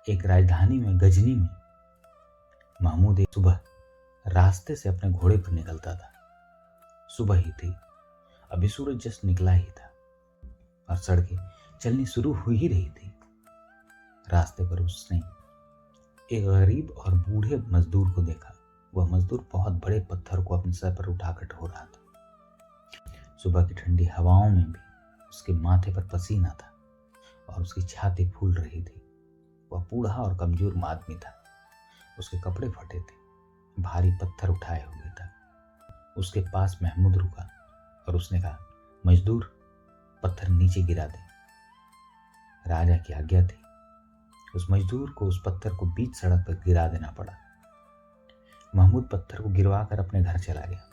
एक राजधानी में गजनी में महमूद एक सुबह रास्ते से अपने घोड़े पर निकलता था। सुबह ही थी, अभी सूरज जस्ट निकला ही था और सड़कें चलनी शुरू हो ही रही थी। रास्ते पर उसने एक गरीब और बूढ़े मजदूर को देखा। वह मजदूर बहुत बड़े पत्थर को अपने सर पर उठाकर ढो रहा था। सुबह की ठंडी हवाओं में भी उसके माथे पर पसीना था और उसकी छाती फूल रही थी। वह बूढ़ा और कमजोर आदमी था। उसके कपड़े फटे थे, भारी पत्थर उठाए हुए था। उसके पास महमूद रुका और उसने कहा, मजदूर, पत्थर नीचे गिरा दे। राजा की आज्ञा थी। उस मजदूर को उस पत्थर को बीच सड़क पर गिरा देना पड़ा। महमूद पत्थर को गिरवाकर अपने घर चला गया।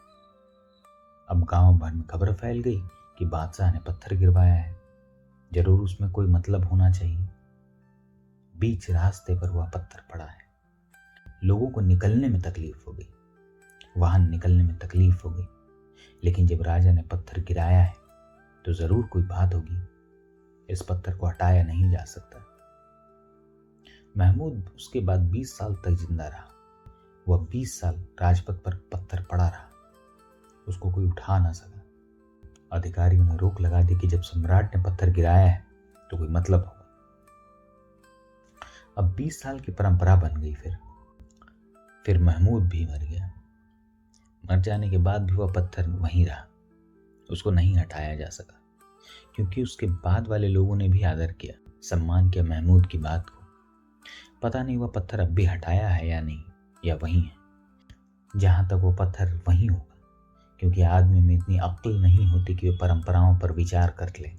अब गांव भर में खबर फैल गई कि बादशाह ने पत्थर गिरवाया है, जरूर उसमें कोई मतलब होना चाहिए। बीच रास्ते पर वह पत्थर पड़ा है। लोगों को निकलने में तकलीफ हो गई, वाहन निकलने में तकलीफ हो गई, लेकिन जब राजा ने पत्थर गिराया है तो जरूर कोई बात होगी। इस पत्थर को हटाया नहीं जा सकता। महमूद उसके बाद 20 साल तक जिंदा रहा। वह 20 साल राजपथ पर पत्थर पड़ा रहा, उसको कोई उठा ना सका। अधिकारियों ने रोक लगा दी कि जब सम्राट ने पत्थर गिराया है तो कोई मतलब होगा। अब 20 साल की परंपरा बन गई। फिर महमूद भी मर गया। मर जाने के बाद भी वह पत्थर वहीं रहा, उसको नहीं हटाया जा सका, क्योंकि उसके बाद वाले लोगों ने भी आदर किया, सम्मान किया महमूद की बात को। पता नहीं वह पत्थर अब भी हटाया है या नहीं, या वहीं है। जहां तक वो पत्थर वहीं होगा, क्योंकि आदमी में इतनी अक्ल नहीं होती कि वे परंपराओं पर विचार कर ले।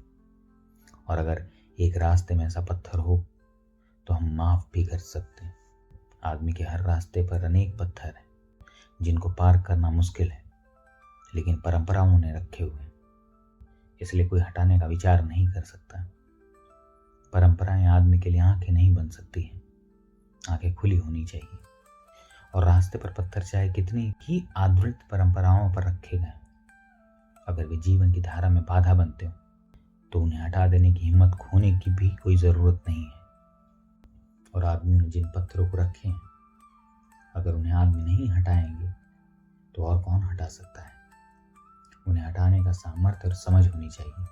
और अगर एक रास्ते में ऐसा पत्थर हो तो हम माफ भी कर सकते हैं। आदमी के हर रास्ते पर अनेक पत्थर हैं जिनको पार करना मुश्किल है, लेकिन परंपराओं ने रखे हुए हैं, इसलिए कोई हटाने का विचार नहीं कर सकता। परंपराएं आदमी के लिए आंखें नहीं बन सकती हैं, आंखें खुली होनी चाहिए। और रास्ते पर पत्थर चाहे कितनी ही आधुनिक परंपराओं पर रखे गए, अगर वे जीवन की धारा में बाधा बनते हो तो उन्हें हटा देने की हिम्मत खोने की भी कोई जरूरत नहीं है। और आदमियों ने जिन पत्थरों को रखे हैं, अगर उन्हें आदमी नहीं हटाएंगे तो और कौन हटा सकता है। उन्हें हटाने का सामर्थ्य और समझ होनी चाहिए,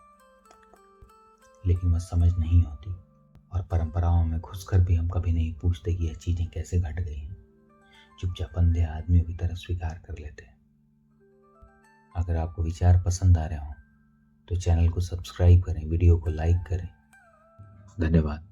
लेकिन वह समझ नहीं होती। और परंपराओं में घुसकर भी हम कभी नहीं पूछते कि यह चीजें कैसे घट गई हैं। चुपचाप अंधे आदमियों की तरफ स्वीकार कर लेते हैं। अगर आपको विचार पसंद आ रहे हो तो चैनल को सब्सक्राइब करें, वीडियो को लाइक करें। धन्यवाद।